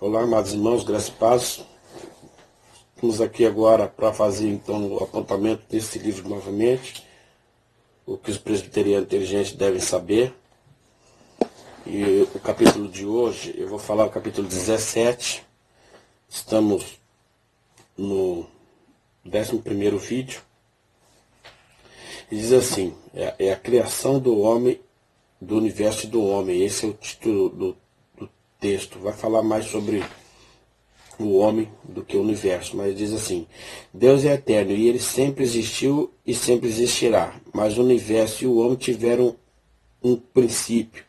Olá, amados irmãos, graças e paz. Estamos aqui agora para fazer então o apontamento desse livro novamente, o que os presbiterianos inteligentes devem saber. E o capítulo de hoje, eu vou falar o capítulo 17. Estamos no 11º vídeo. E diz assim, é a criação do homem, do universo e do homem. Esse é o título do texto. Vai falar mais sobre o homem do que o universo, mas diz assim: Deus é eterno e ele sempre existiu e sempre existirá, mas o universo e o homem tiveram um princípio,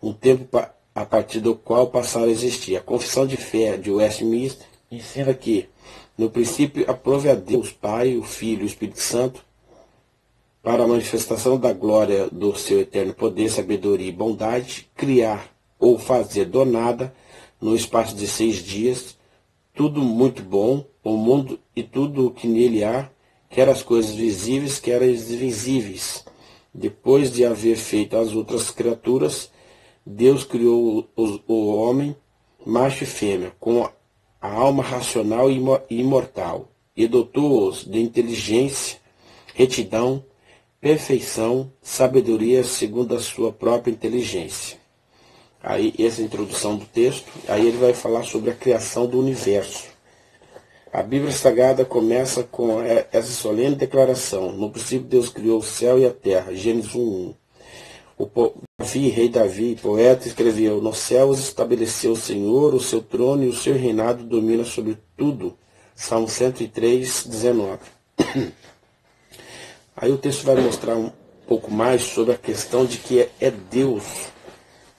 um tempo a partir do qual passaram a existir. A Confissão de Fé de Westminster ensina que no princípio aprove a Deus Pai, o Filho e o Espírito Santo para a manifestação da glória do seu eterno poder, sabedoria e bondade, criar ou fazer do nada, no espaço de 6 dias, tudo muito bom, o mundo e tudo o que nele há, quer as coisas visíveis, quer as invisíveis. Depois de haver feito as outras criaturas, Deus criou o homem, macho e fêmea, com a alma racional e imortal, e dotou-os de inteligência, retidão, perfeição, sabedoria segundo a sua própria inteligência. Aí, essa é a introdução do texto. Aí ele vai falar sobre a criação do universo. A Bíblia Sagrada começa com essa solene declaração: no princípio Deus criou o céu e a terra. Gênesis 1:1. Rei Davi, poeta, escreveu: nos céus estabeleceu o Senhor o seu trono e o seu reinado domina sobre tudo. Salmo 103:19. Aí o texto vai mostrar um pouco mais sobre a questão de que é Deus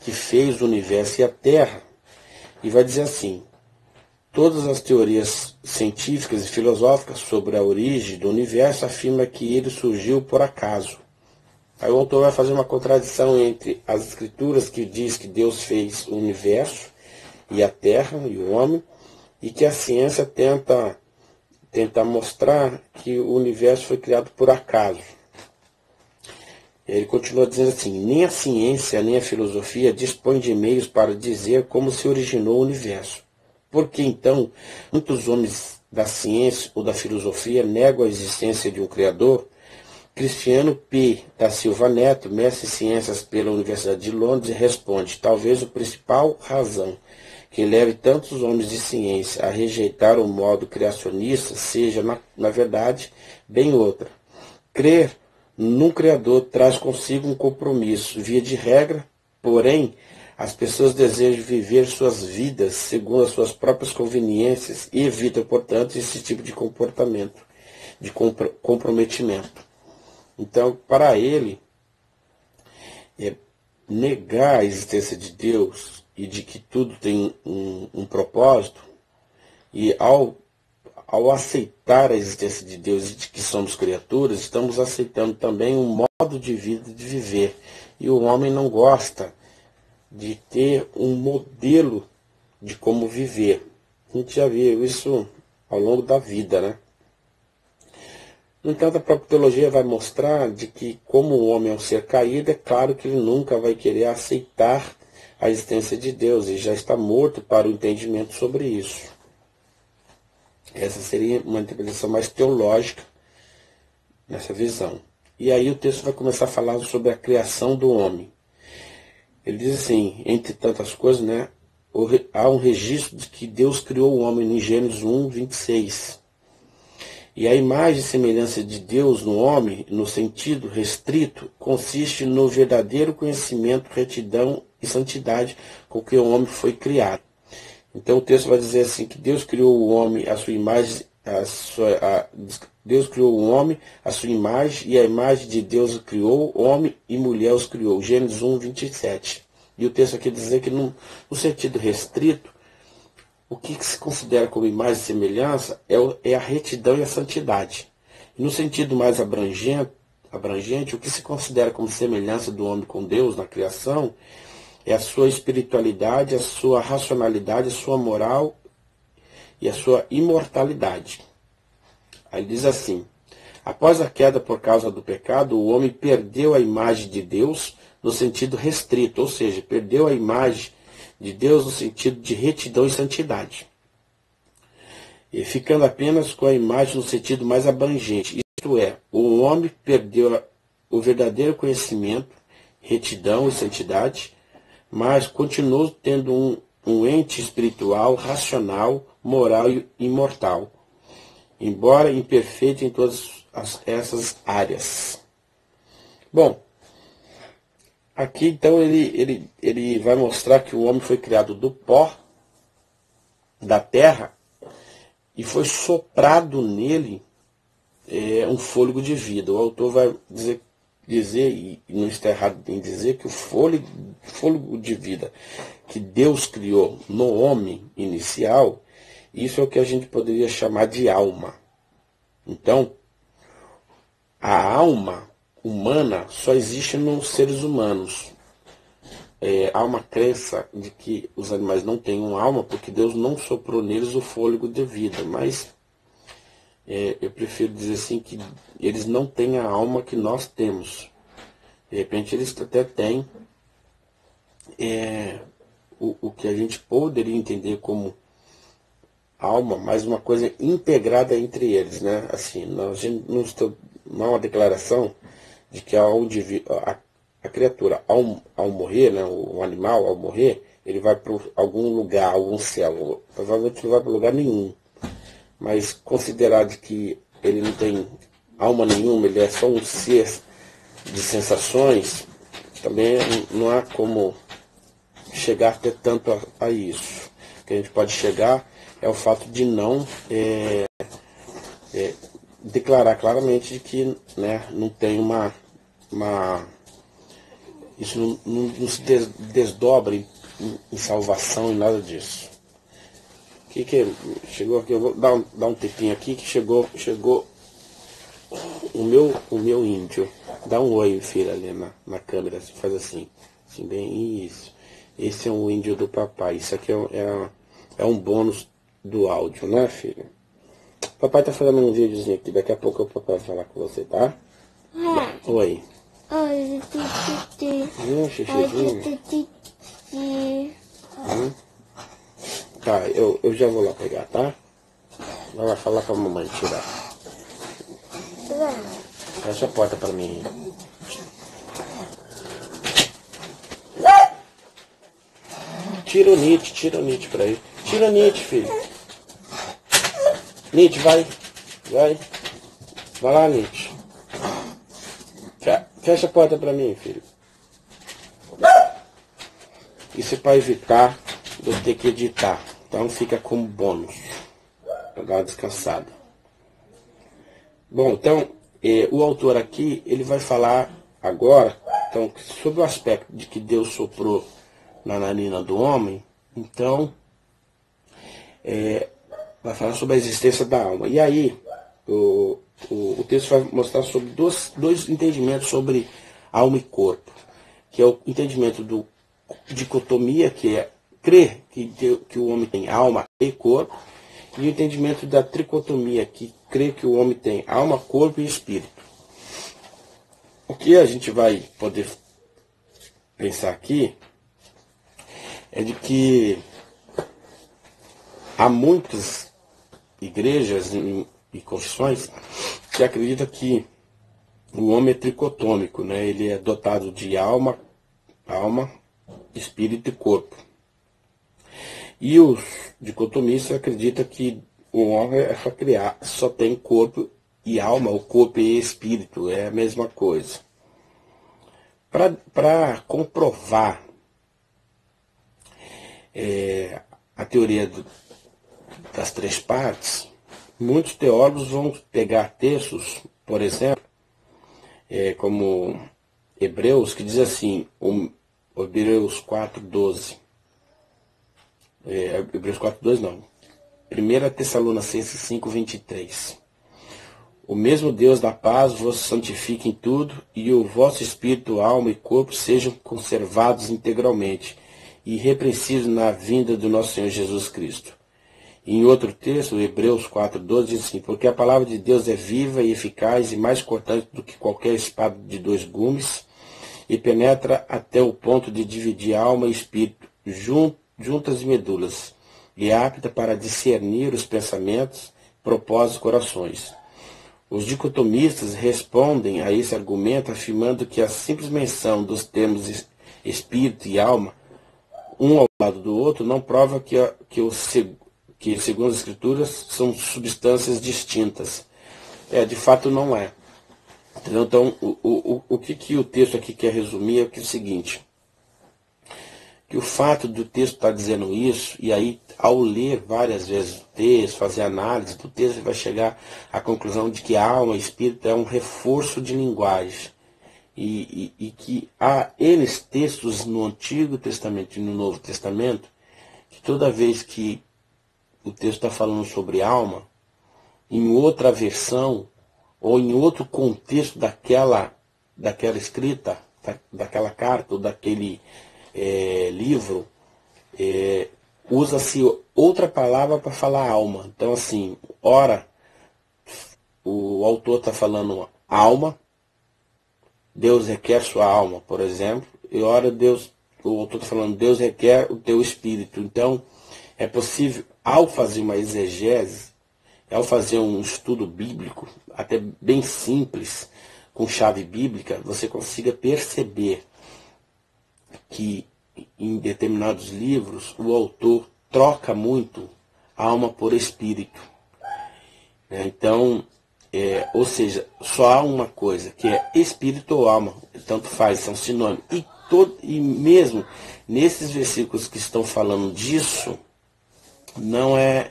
que fez o universo e a Terra. E vai dizer assim: todas as teorias científicas e filosóficas sobre a origem do universo afirmam que ele surgiu por acaso. Aí o autor vai fazer uma contradição entre as escrituras que diz que Deus fez o universo e a Terra e o homem, e que a ciência tenta mostrar que o universo foi criado por acaso. Ele continua dizendo assim: nem a ciência nem a filosofia dispõem de meios para dizer como se originou o universo. Por que então muitos homens da ciência ou da filosofia negam a existência de um Criador? Cristiano P. da Silva Neto, mestre em ciências pela Universidade de Londres, responde: talvez a principal razão que leve tantos homens de ciência a rejeitar o modo criacionista seja, na verdade, bem outra. Crer num Criador traz consigo um compromisso, via de regra, porém, as pessoas desejam viver suas vidas segundo as suas próprias conveniências e evitam, portanto, esse tipo de comportamento, de comprometimento. Então, para ele, negar a existência de Deus e de que tudo tem um propósito, e ao aceitar a existência de Deus e de que somos criaturas, estamos aceitando também um modo de vida, de viver. E o homem não gosta de ter um modelo de como viver. A gente já viu isso ao longo da vida, né? No entanto, a própria teologia vai mostrar de que, como o homem é um ser caído, é claro que ele nunca vai querer aceitar a existência de Deus e já está morto para o entendimento sobre isso. Essa seria uma interpretação mais teológica nessa visão. E aí o texto vai começar a falar sobre a criação do homem. Ele diz assim, entre tantas coisas, né, há um registro de que Deus criou o homem em Gênesis 1:26. E a imagem e semelhança de Deus no homem, no sentido restrito, consiste no verdadeiro conhecimento, retidão e santidade com que o homem foi criado. Então o texto vai dizer assim que Deus criou o homem à sua imagem, Deus criou o homem à sua imagem, e a imagem de Deus o criou, homem e mulher os criou. Gênesis 1:27. E o texto aqui diz que no sentido restrito, o que se considera como imagem e semelhança é a retidão e a santidade. E no sentido mais abrangente, o que se considera como semelhança do homem com Deus na criação é a sua espiritualidade, a sua racionalidade, a sua moral e a sua imortalidade. Aí diz assim: após a queda por causa do pecado, o homem perdeu a imagem de Deus no sentido restrito, ou seja, perdeu a imagem de Deus no sentido de retidão e santidade, e ficando apenas com a imagem no sentido mais abrangente, isto é, o homem perdeu o verdadeiro conhecimento, retidão e santidade, mas continuou tendo um ente espiritual, racional, moral e imortal, embora imperfeito em todas essas áreas. Bom, aqui então ele vai mostrar que o homem foi criado do pó da terra e foi soprado nele um fôlego de vida. O autor vai dizer, e não está errado em dizer, que o fôlego de vida que Deus criou no homem inicial, isso é o que a gente poderia chamar de alma. Então, a alma humana só existe nos seres humanos. Há uma crença de que os animais não têm uma alma porque Deus não soprou neles o fôlego de vida, mas eu prefiro dizer assim que eles não têm a alma que nós temos. De repente eles até têm o que a gente poderia entender como alma, mas uma coisa integrada entre eles, né? Assim, a gente não há uma declaração de que a criatura, ao morrer, né, o animal, ao morrer, ele vai para algum lugar, algum céu. Provavelmente não vai para lugar nenhum. Mas considerado que ele não tem alma nenhuma, ele é só um ser de sensações, também não há como chegar até tanto a isso. O que a gente pode chegar é o fato de não declarar claramente de que, né, não tem isso não se desdobra em salvação e nada disso. Que chegou aqui? Eu vou dar um tempinho aqui que chegou o meu índio. Dá um oi, filha, ali na câmera, faz assim bem isso. Esse é um índio do papai. Isso aqui é um bônus do áudio, né, filha? Papai tá fazendo um videozinho aqui. Daqui a pouco o papai vai falar com você, tá? Oi. Oi, Tá, eu já vou lá pegar, tá? Vai lá falar com a mamãe tirar. Fecha a porta pra mim. Tira o Nietzsche pra ele. Tira o Nietzsche, filho. Nietzsche, vai. Vai lá, Nietzsche. Fecha a porta pra mim, filho. Isso é pra evitar de eu ter que editar. Então fica como bônus. Pra dar uma descansada. Bom, então, o autor aqui, ele vai falar agora, então, sobre o aspecto de que Deus soprou na narina do homem. Então, vai falar sobre a existência da alma. E aí, o texto vai mostrar sobre dois entendimentos sobre alma e corpo, que é o entendimento do dicotomia, que é crer que o homem tem alma e corpo, e o entendimento da tricotomia, que crê que o homem tem alma, corpo e espírito. O que a gente vai poder pensar aqui é de que há muitas igrejas e confissões que acreditam que o homem é tricotômico, né? Ele é dotado de alma, espírito e corpo. E os dicotomistas acreditam que o homem só tem corpo e alma, o corpo e espírito, é a mesma coisa. Para comprovar a teoria das três partes, muitos teólogos vão pegar textos, por exemplo, como Hebreus, que diz assim, Hebreus 4:12. Hebreus 4:2 não. 1 Tessalonicenses 5:23. O mesmo Deus da paz vos santifique em tudo, e o vosso espírito, alma e corpo sejam conservados integralmente, irrepreensíveis na vinda do nosso Senhor Jesus Cristo. Em outro texto, Hebreus 4:12, diz assim, porque a palavra de Deus é viva e eficaz e mais cortante do que qualquer espada de 2 gumes, e penetra até o ponto de dividir alma e espírito, juntas e medulas, e é apta para discernir os pensamentos, propósitos e corações. Os dicotomistas respondem a esse argumento afirmando que a simples menção dos termos espírito e alma, um ao lado do outro, não prova que segundo as escrituras, são substâncias distintas. De fato não é. Então, o que o texto aqui quer resumir é o seguinte, que o fato do texto estar dizendo isso, e aí ao ler várias vezes o texto, fazer análise do texto, vai chegar à conclusão de que a alma e espírito é um reforço de linguagem. E que há eles textos no Antigo Testamento e no Novo Testamento, que toda vez que o texto está falando sobre alma, em outra versão, ou em outro contexto daquela escrita, daquela carta ou daquele livro, usa-se outra palavra para falar alma. Então, assim, ora, o autor está falando alma, Deus requer sua alma, por exemplo, e ora o autor está falando Deus requer o teu espírito. Então, é possível, ao fazer uma exegese, ao fazer um estudo bíblico, até bem simples, com chave bíblica, você consiga perceber que em determinados livros o autor troca muito alma por espírito. Então, ou seja, só há uma coisa, que é espírito ou alma, tanto faz, são sinônimos. E mesmo nesses versículos que estão falando disso, não é,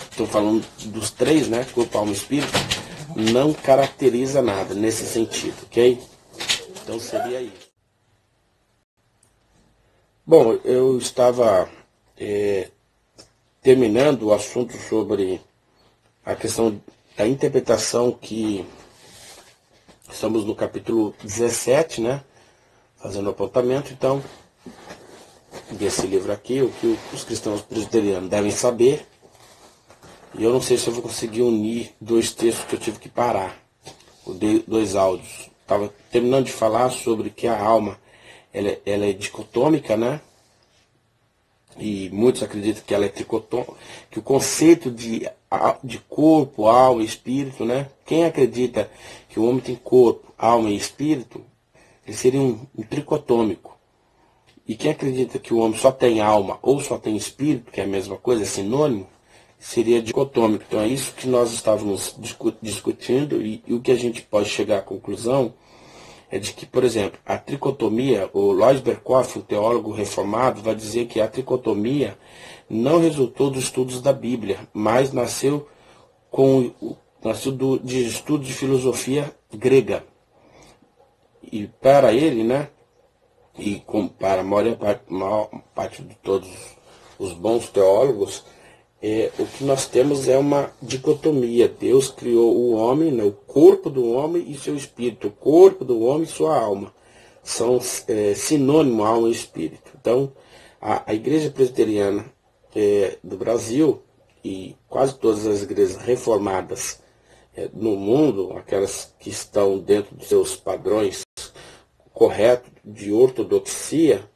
estou falando dos três, né, corpo, alma e espírito, não caracteriza nada nesse sentido, ok? Então seria isso. Bom, eu estava terminando o assunto sobre a questão da interpretação, que estamos no capítulo 17, né? Fazendo apontamento, então, desse livro aqui, o que os cristãos presbiterianos devem saber. E eu não sei se eu vou conseguir unir dois textos que eu tive que parar, dois áudios. Estava terminando de falar sobre que a alma ela é dicotômica, né? E muitos acreditam que ela é tricotômica, que o conceito de corpo, alma e espírito, né? Quem acredita que o homem tem corpo, alma e espírito, ele seria um tricotômico. E quem acredita que o homem só tem alma ou só tem espírito, que é a mesma coisa, é sinônimo, seria dicotômico. Então é isso que nós estávamos discutindo, e o que a gente pode chegar à conclusão é de que, por exemplo, a tricotomia, o Lois Berkhoff, um teólogo reformado, vai dizer que a tricotomia não resultou dos estudos da Bíblia, mas nasceu de estudo de filosofia grega. E para ele, né, e para a maior parte de todos os bons teólogos, o que nós temos é uma dicotomia. Deus criou o homem, né, o corpo do homem e seu espírito. O corpo do homem e sua alma. São sinônimo, alma e espírito. Então, a Igreja Presbiteriana do Brasil e quase todas as igrejas reformadas no mundo, aquelas que estão dentro dos seus padrões corretos de ortodoxia,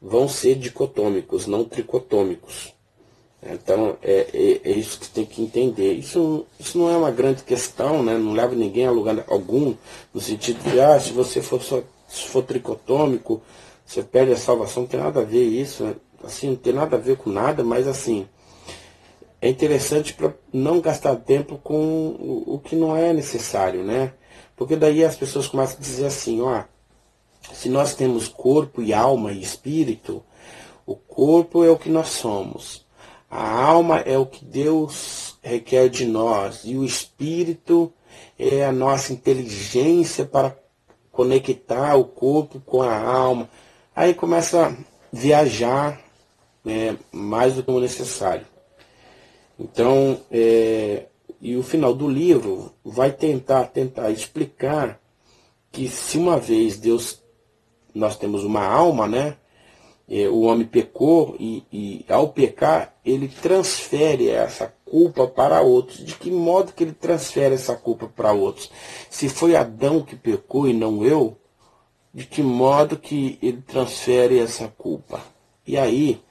vão ser dicotômicos, não tricotômicos. Então, é isso que você tem que entender. Isso não é uma grande questão, né? Não leva ninguém a lugar algum, no sentido de, se você for tricotômico, você perde a salvação. Não tem nada a ver isso, né? Assim, não tem nada a ver com nada, mas assim, é interessante para não gastar tempo com o que não é necessário, né? Porque daí as pessoas começam a dizer assim, se nós temos corpo e alma e espírito, o corpo é o que nós somos. A alma é o que Deus requer de nós, e o espírito é a nossa inteligência para conectar o corpo com a alma. Aí começa a viajar mais do que o necessário. Então, e o final do livro vai tentar explicar que se uma vez nós temos uma alma, né? O homem pecou e ao pecar, ele transfere essa culpa para outros. De que modo que ele transfere essa culpa para outros? Se foi Adão que pecou e não eu, de que modo que ele transfere essa culpa? E aí,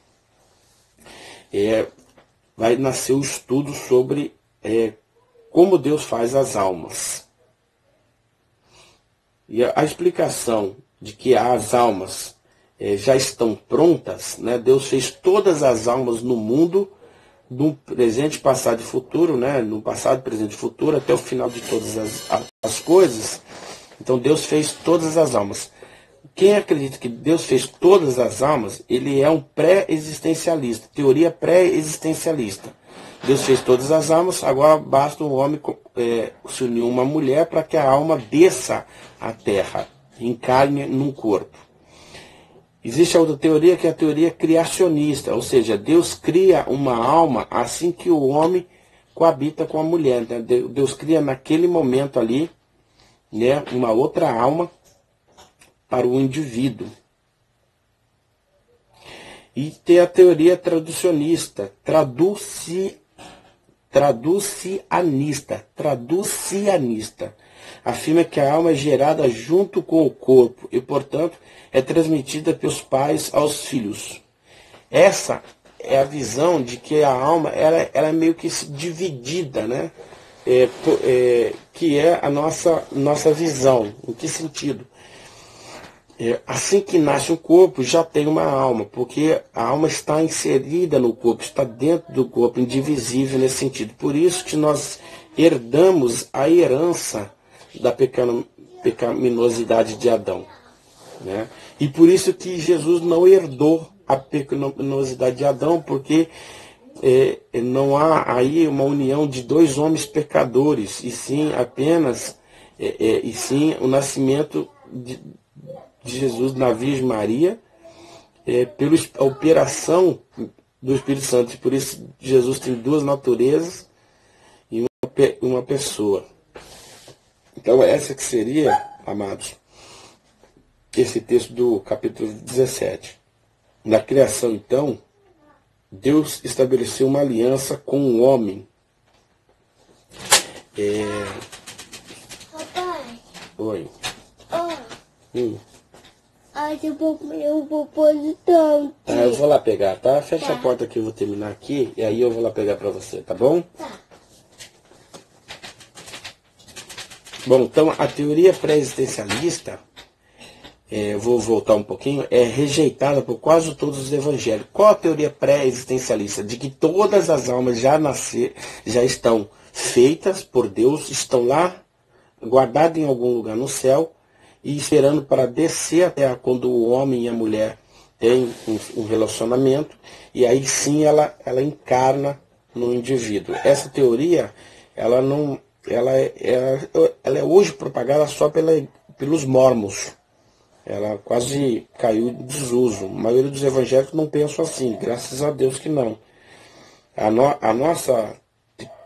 vai nascer o estudo sobre como Deus faz as almas. E a explicação de que as almas já estão prontas, né? Deus fez todas as almas no mundo, no presente, passado e futuro, né? No passado, presente e futuro, até o final de todas as coisas. Então Deus fez todas as almas. Quem acredita que Deus fez todas as almas, ele é um pré-existencialista, teoria pré-existencialista. Deus fez todas as almas, agora basta um homem se unir uma mulher para que a alma desça à terra, encarne num corpo. Existe a outra teoria que é a teoria criacionista, ou seja, Deus cria uma alma assim que o homem coabita com a mulher. Né? Deus cria naquele momento ali, né, uma outra alma para o indivíduo. E tem a teoria traducionista, traducianista. Afirma que a alma é gerada junto com o corpo e, portanto, é transmitida pelos pais aos filhos. Essa é a visão de que a alma ela é meio que dividida, né? Que é a nossa visão. Em que sentido? Assim que nasce o corpo, já tem uma alma, porque a alma está inserida no corpo, está dentro do corpo, indivisível nesse sentido. Por isso que nós herdamos a herança da pecaminosidade de Adão. Né? E por isso que Jesus não herdou a pecaminosidade de Adão, porque não há aí uma união de dois homens pecadores, e sim apenas o nascimento de Jesus na Virgem Maria, pela operação do Espírito Santo. E por isso Jesus tem duas naturezas e uma pessoa. Então essa que seria, amados, esse texto do capítulo 17. Na criação, então, Deus estabeleceu uma aliança com o homem. Papai. Oi. Eu vou pôr tanto. Eu vou lá pegar, tá? Fecha a porta que eu vou terminar aqui e aí eu vou lá pegar pra você, tá bom? Tá. Bom, então a teoria pré-existencialista, vou voltar um pouquinho, é rejeitada por quase todos os evangélicos. Qual a teoria pré-existencialista? De que todas as almas já estão feitas por Deus, estão lá guardadas em algum lugar no céu, e esperando para descer à terra quando o homem e a mulher têm um relacionamento, e aí sim ela encarna no indivíduo. Essa teoria, ela é hoje propagada só pelos mormons. Ela quase caiu em desuso. A maioria dos evangélicos não pensam assim, graças a Deus que não. A nossa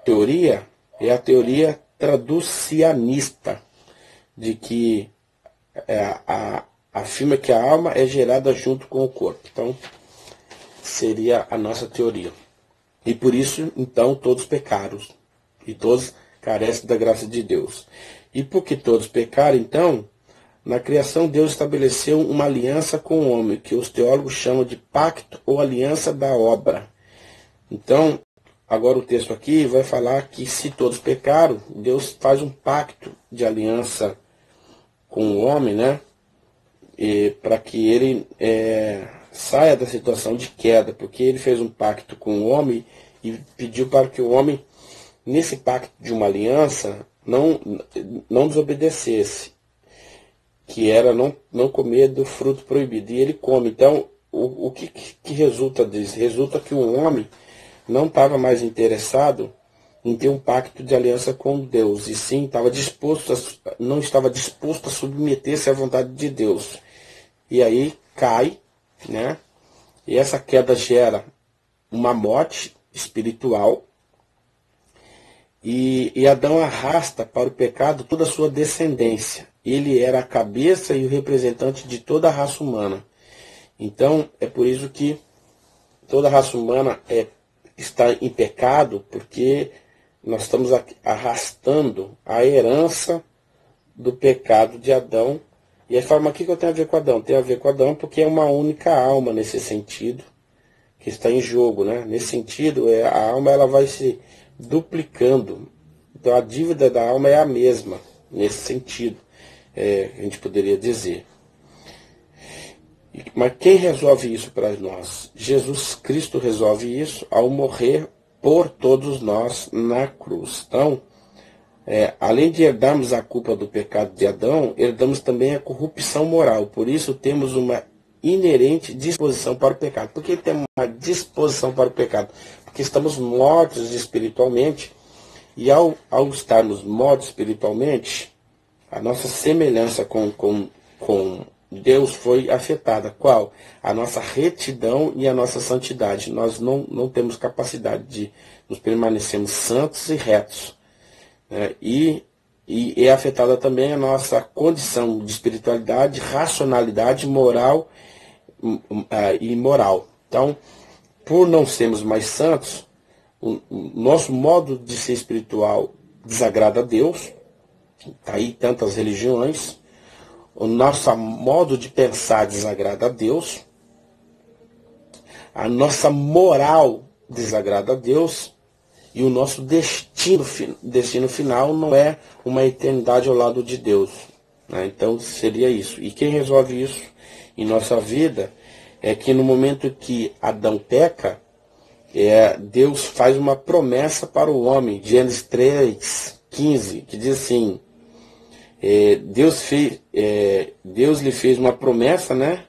teoria é a teoria traducianista, de que afirma que a alma é gerada junto com o corpo. Então, seria a nossa teoria. E por isso, então, todos pecaram. E todos carecem da graça de Deus. E porque todos pecaram, então, na criação Deus estabeleceu uma aliança com o homem, que os teólogos chamam de pacto ou aliança da obra. Então, agora o texto aqui vai falar que se todos pecaram, Deus faz um pacto de aliança com o homem, né? Para que ele saia da situação de queda, porque ele fez um pacto com o homem e pediu para que o homem, nesse pacto de uma aliança, não desobedecesse, que era não comer do fruto proibido. E ele come. Então, o que resulta disso? Resulta que o homem não estava mais interessado em ter um pacto de aliança com Deus, e sim não estava disposto a submeter-se à vontade de Deus. E aí cai, né? E essa queda gera uma morte espiritual, e Adão arrasta para o pecado toda a sua descendência. Ele era a cabeça e o representante de toda a raça humana. Então, é por isso que toda a raça humana está em pecado, porque nós estamos arrastando a herança do pecado de Adão. E aí fala, mas o que eu tenho a ver com Adão? Tem a ver com Adão porque é uma única alma nesse sentido, que está em jogo, né? Nesse sentido, a alma ela vai se duplicando. Então a dívida da alma é a mesma, nesse sentido, a gente poderia dizer. Mas quem resolve isso para nós? Jesus Cristo resolve isso ao morrer por todos nós na cruz. Então, além de herdarmos a culpa do pecado de Adão, herdamos também a corrupção moral. Por isso temos uma inerente disposição para o pecado. Por que temos uma disposição para o pecado? Porque estamos mortos espiritualmente, e ao estarmos mortos espiritualmente, a nossa semelhança com Deus foi afetada. Qual? A nossa retidão e a nossa santidade. Nós não temos capacidade de nos permanecermos santos e retos. E é afetada também a nossa condição de espiritualidade, racionalidade, moral e moral. Então, por não sermos mais santos, o nosso modo de ser espiritual desagrada a Deus. Está aí tantas religiões. O nosso modo de pensar desagrada a Deus. A nossa moral desagrada a Deus. E o nosso destino final não é uma eternidade ao lado de Deus. Então seria isso. E quem resolve isso em nossa vida é que no momento que Adão peca, Deus faz uma promessa para o homem. Gênesis 3:15, que diz assim, Deus lhe fez uma promessa, né,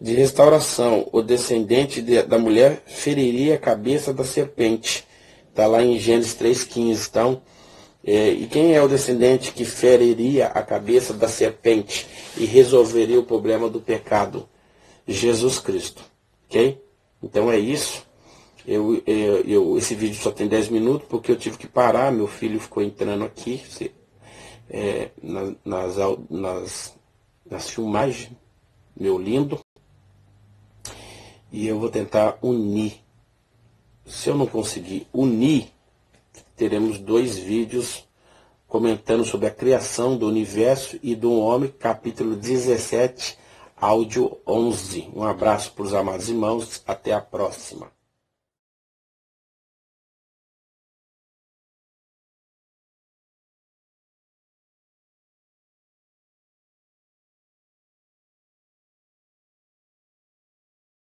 de restauração. O descendente da mulher feriria a cabeça da serpente. Está lá em Gênesis 3:15. Então, e quem é o descendente que feriria a cabeça da serpente e resolveria o problema do pecado? Jesus Cristo. Ok? Então é isso. Esse vídeo só tem 10 minutos porque eu tive que parar. Meu filho ficou entrando aqui nas filmagens. Meu lindo. E eu vou tentar unir. Se eu não conseguir unir, teremos 2 vídeos comentando sobre a criação do universo e do homem, capítulo 17, áudio 11. Um abraço para os amados irmãos, até a próxima.